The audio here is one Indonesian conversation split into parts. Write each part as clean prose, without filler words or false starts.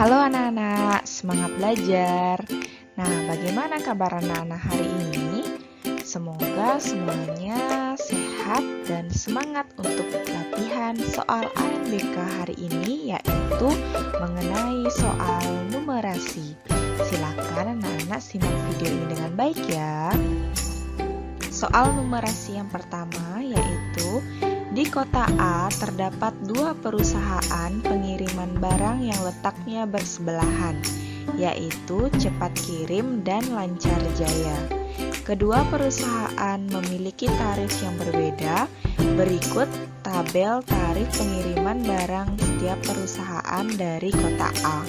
Halo anak-anak, semangat belajar. Nah, bagaimana kabar anak-anak hari ini? Semoga semuanya sehat dan semangat untuk latihan soal AMBK hari ini, yaitu mengenai soal numerasi. Silakan anak-anak simak video ini dengan baik ya. Soal numerasi yang pertama yaitu di kota A terdapat dua perusahaan pengiriman barang yang letaknya bersebelahan, yaitu Cepat Kirim dan Lancar Jaya. Kedua perusahaan memiliki tarif yang berbeda. Berikut tabel tarif pengiriman barang setiap perusahaan dari kota A.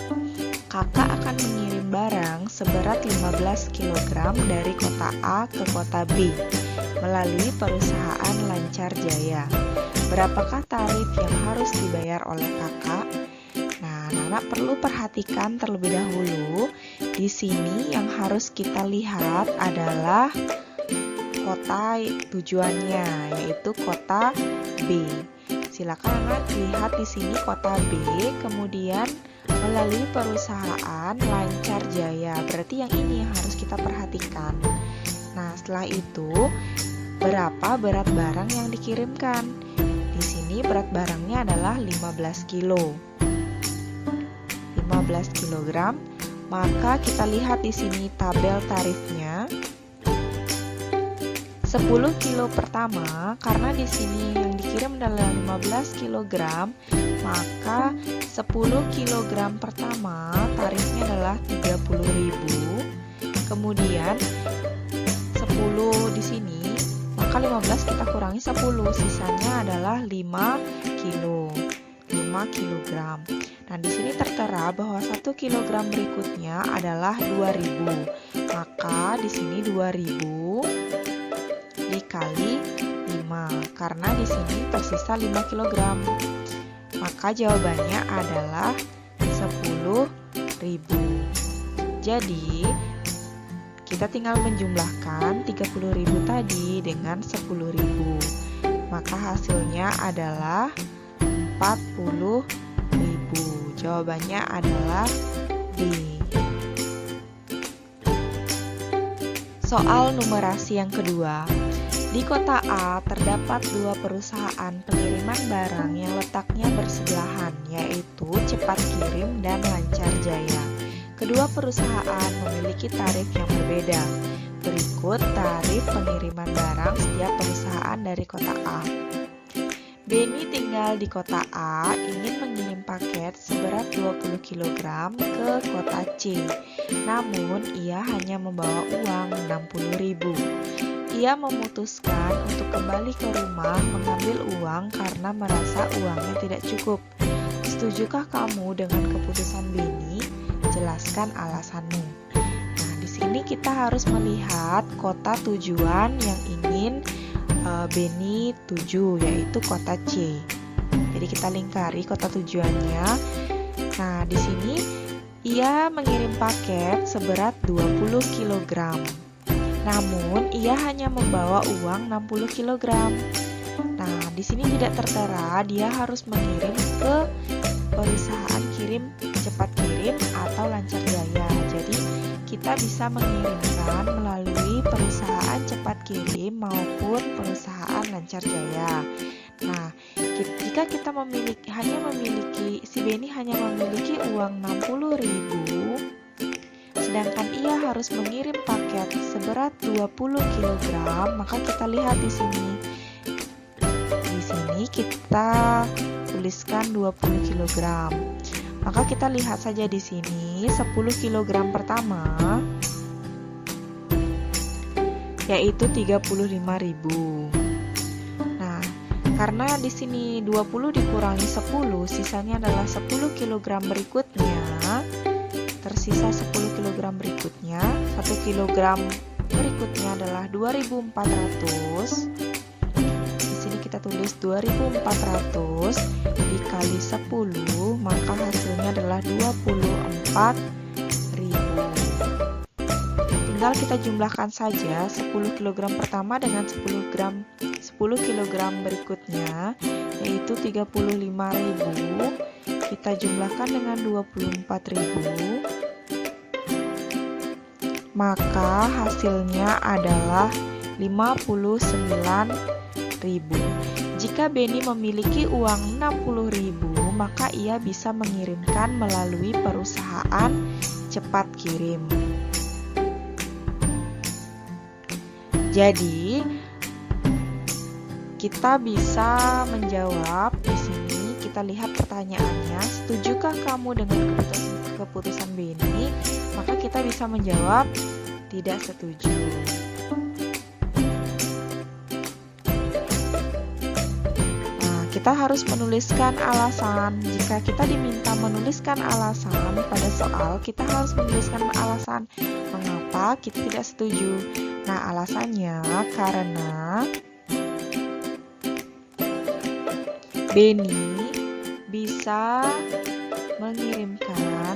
Kakak akan mengirim barang seberat 15 kg dari kota A ke kota B melalui perusahaan Lancar Jaya. Berapakah tarif yang harus dibayar oleh kakak? Nah, anak-anak perlu perhatikan terlebih dahulu. Di sini yang harus kita lihat adalah kota tujuannya, yaitu kota B. Silakan anak lihat di sini kota B, kemudian melalui perusahaan Lancar Jaya. Berarti yang ini yang harus kita perhatikan. Nah, setelah itu berapa berat barang yang dikirimkan? Di sini berat barangnya adalah 15 kilo. 15 kg. Maka kita lihat di sini tabel tarifnya. 10 kilo pertama, karena di sini yang dikirim adalah 15 kg, maka 10 kg pertama tarifnya adalah 30.000. Kemudian 10 di sini, maka 15 kita kurangi 10, sisanya adalah 5 kilo. 5 kg. Nah, di sini tertera bahwa 1 kg berikutnya adalah 2.000. Maka di sini 2.000 dikali 5, karena di sini tersisa 5 kg. Maka jawabannya adalah 10.000. Jadi, kita tinggal menjumlahkan 30.000 tadi dengan 10.000. Maka hasilnya adalah 40.000. Jawabannya adalah B. Soal numerasi yang kedua. Di kota A terdapat dua perusahaan pengiriman barang yang letaknya bersebelahan, yaitu Cepat Kirim dan Lancar Jaya. Kedua perusahaan memiliki tarif yang berbeda. Berikut tarif pengiriman barang setiap perusahaan dari kota A. Benny tinggal di kota A, ingin mengirim paket seberat 20 kg ke kota C. Namun, ia hanya membawa uang 60.000. Ia memutuskan untuk kembali ke rumah mengambil uang karena merasa uangnya tidak cukup. Setujukah kamu dengan keputusan Benny? Jelaskan alasanmu. Nah, di sini kita harus melihat kota tujuan yang ingin Benny tuju, yaitu kota C. Jadi kita lingkari kota tujuannya. Nah, di sini ia mengirim paket seberat 20 kg. Namun, ia hanya membawa uang 60 kg. Nah, di sini tidak tertera dia harus mengirim ke perusahaan Cepat Kirim atau Lancar Jaya. Jadi, kita bisa mengirimkan melalui perusahaan Cepat Kirim maupun perusahaan Lancar Jaya. Nah, jika kita si Benny hanya memiliki uang 60.000, sedangkan ia harus mengirim paket seberat 20 kg, maka kita lihat di sini. Di sini kita tuliskan 20 kg. Maka kita lihat saja di sini 10 kg pertama yaitu 35.000. Nah, karena di sini 20 dikurangi 10, sisanya adalah 10 kg berikutnya. Tersisa 10 kg berikutnya. 1 kg berikutnya adalah 2.400. Di sini kita tulis 2.400 dikali 10, maka hasilnya adalah 24.000. Tinggal kita jumlahkan saja 10 kg pertama dengan 10 kg berikutnya, yaitu 35.000, kita jumlahkan dengan 24.000, maka hasilnya adalah 59.000. Jika Benny memiliki uang 60.000, maka ia bisa mengirimkan melalui perusahaan cepat kirim. Jadi, kita bisa menjawab di sini. Kita lihat pertanyaannya, setujukah kamu dengan keputusan Benny? Maka kita bisa menjawab tidak setuju. Kita harus menuliskan alasan. Jika kita diminta menuliskan alasan pada soal, kita harus menuliskan alasan mengapa kita tidak setuju. Nah, alasannya karena Benny bisa mengirimkan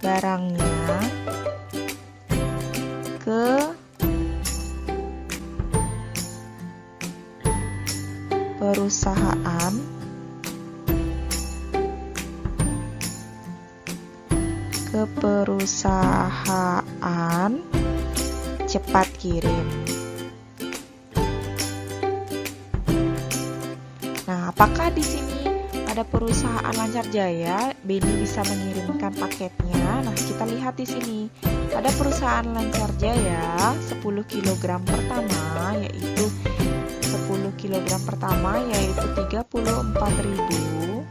barangnya ke perusahaan cepat kirim. Nah, apakah di sini pada perusahaan Lancar Jaya Benny bisa mengirimkan paketnya? Nah, kita lihat di sini. Pada perusahaan Lancar Jaya 10 kg pertama yaitu 34.000.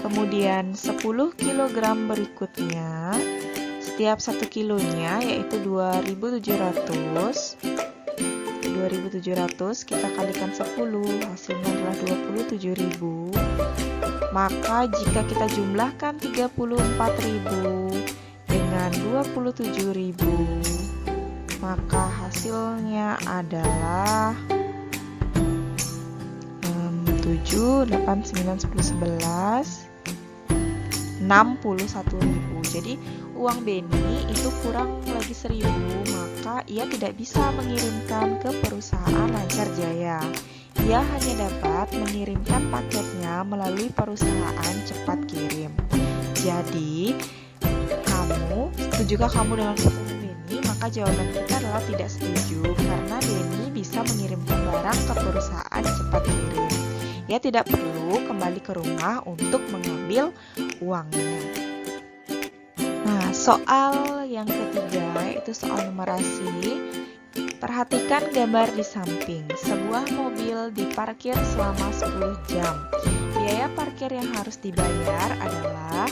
Kemudian 10 kg berikutnya, setiap 1 kilonya yaitu 2.700. 2.700 kita kalikan 10, hasilnya adalah 27.000. Maka jika kita jumlahkan 34.000 dengan 27.000, maka hasilnya adalah 7, 8, 9, 10, 11, 61.000. Jadi uang Benny itu kurang lagi 1.000, maka ia tidak bisa mengirimkan ke perusahaan Lancar Jaya. Ia hanya dapat mengirimkan paketnya melalui perusahaan cepat kirim. Jadi, setujukah kamu dengan keputusan Benny? Maka jawaban kita adalah tidak setuju, karena Benny bisa mengirimkan barang ke perusahaan cepat kirim. Ia tidak perlu kembali ke rumah untuk mengambil uangnya. Nah, soal yang ketiga yaitu soal numerasi. Perhatikan gambar di samping. Sebuah mobil diparkir selama 10 jam. Biaya parkir yang harus dibayar adalah,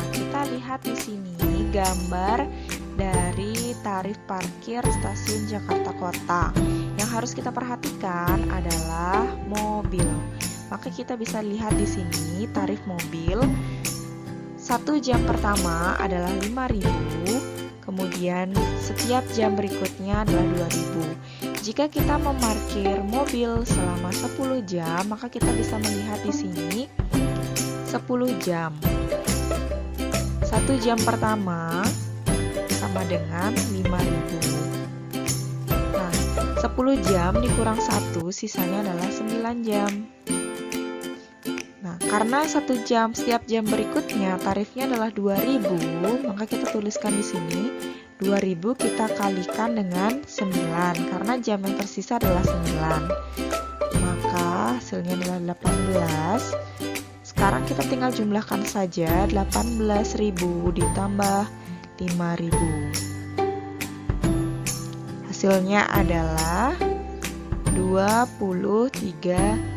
kita lihat di sini gambar dari tarif parkir stasiun Jakarta Kota. Yang harus kita perhatikan adalah mobil. Maka kita bisa lihat di sini tarif mobil 1 jam pertama adalah 5.000, kemudian setiap jam berikutnya adalah 2.000. Jika kita memarkir mobil selama 10 jam, maka kita bisa melihat di sini 10 jam. 1 jam pertama sama dengan 5.000. Nah, 10 jam dikurang 1, sisanya adalah 9 jam. Nah, karena 1 jam, setiap jam berikutnya tarifnya adalah 2.000, maka kita tuliskan di sini 2.000 kita kalikan dengan 9, karena jam yang tersisa adalah 9. Maka hasilnya adalah 18. Sekarang kita tinggal jumlahkan saja 18.000 ditambah 5.000. Hasilnya adalah 23.000.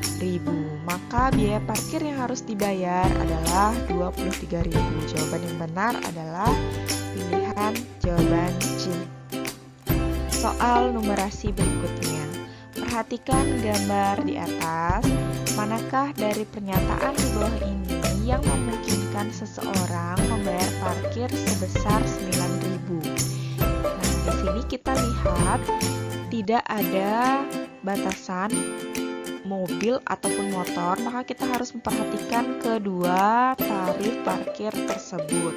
Maka biaya parkir yang harus dibayar adalah 23.000. Jawaban yang benar adalah pilihan jawaban C. Soal numerasi berikutnya. Perhatikan gambar di atas. Manakah dari pernyataan di bawah ini yang memungkinkan seseorang membayar parkir sebesar 9.000? Nah, di sini kita lihat tidak ada batasan mobil ataupun motor, maka kita harus memperhatikan kedua tarif parkir tersebut.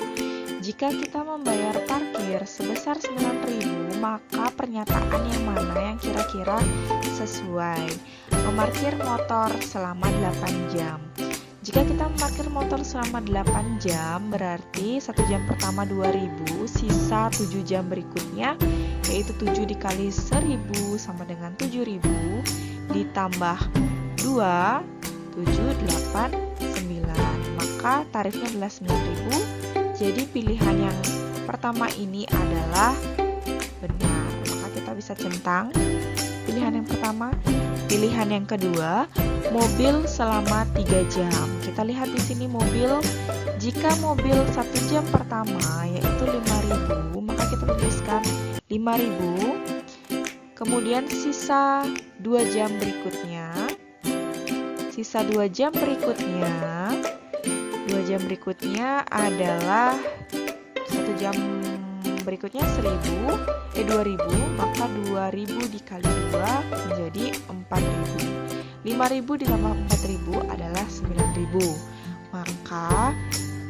Jika kita membayar parkir sebesar 9.000, maka pernyataan yang mana yang kira-kira sesuai? Memarkir motor selama 8 jam. Jika kita memarkir motor selama 8 jam, berarti 1 jam pertama 2.000, sisa 7 jam berikutnya, yaitu 7 dikali 1.000 sama dengan 7.000, ditambah 2, 7, 8, 9. Maka tarifnya adalah 9.000. Jadi pilihan yang pertama ini adalah benar. Maka kita bisa centang pilihan yang pertama. Pilihan yang kedua, mobil selama 3 jam. Kita lihat di sini mobil. Jika mobil 1 jam pertama yaitu 5.000, maka kita tuliskan 5.000. Kemudian sisa 2 jam berikutnya. Sisa 2 jam berikutnya. 2 jam berikutnya adalah 1 jam berikutnya 2.000, maka 2.000 dikali 2 menjadi 4.000. 5.000 ditambah 4.000 adalah 9.000. Maka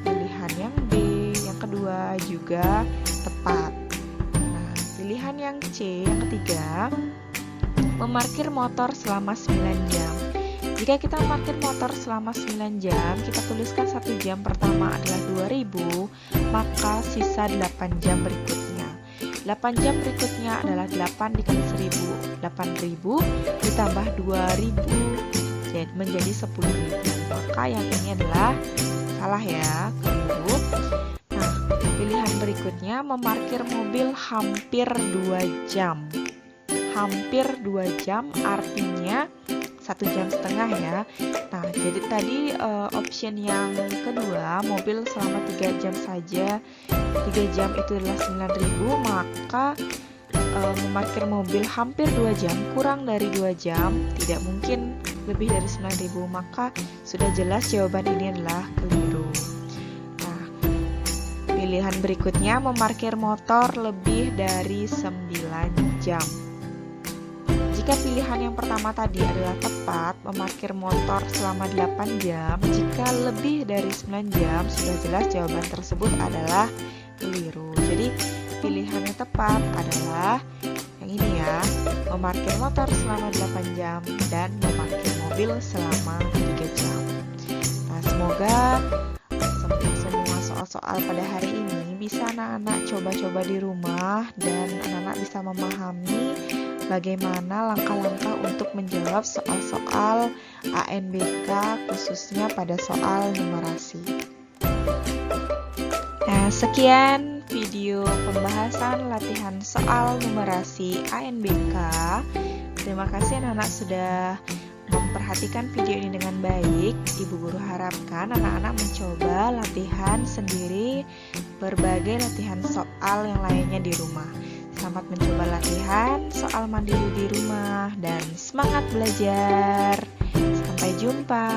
pilihan yang B, yang kedua juga tepat. Nah, pilihan yang C, yang ketiga, memarkir motor selama 9 jam. Jika kita memarkir motor selama 9 jam, kita tuliskan 1 jam pertama adalah 2.000, maka sisa 8 jam berikutnya. 8 jam berikutnya adalah 8 dikali 1.000, 8.000 ditambah 2.000 menjadi 10.000. Maka yang ini adalah salah ya, keliru. Nah, pilihan berikutnya memarkir mobil hampir 2 jam. Hampir 2 jam artinya 1,5 jam ya. Nah, jadi tadi option yang kedua, mobil selama 3 jam saja. 3 jam itu adalah 9.000, maka memarkir mobil hampir 2 jam, kurang dari 2 jam, tidak mungkin lebih dari 9.000, maka sudah jelas jawaban ini adalah keliru. Nah, pilihan berikutnya memarkir motor lebih dari 9 jam. Jika pilihan yang pertama tadi adalah tepat, memarkir motor selama 8 jam, jika lebih dari 9 jam, sudah jelas jawaban tersebut adalah keliru. Jadi pilihan yang tepat adalah yang ini ya, memarkir motor selama 8 jam dan memarkir mobil selama 3 jam. Nah, semoga semua soal-soal pada hari ini bisa anak-anak coba-coba di rumah dan anak-anak bisa memahami bagaimana langkah-langkah untuk menjawab soal-soal ANBK khususnya pada soal numerasi. Nah, sekian video pembahasan latihan soal numerasi ANBK. Terima kasih anak-anak sudah memperhatikan video ini dengan baik. Ibu guru harapkan anak-anak mencoba latihan sendiri berbagai latihan soal yang lainnya di rumah. Selamat mencoba latihan soal mandiri di rumah dan semangat belajar. Sampai jumpa.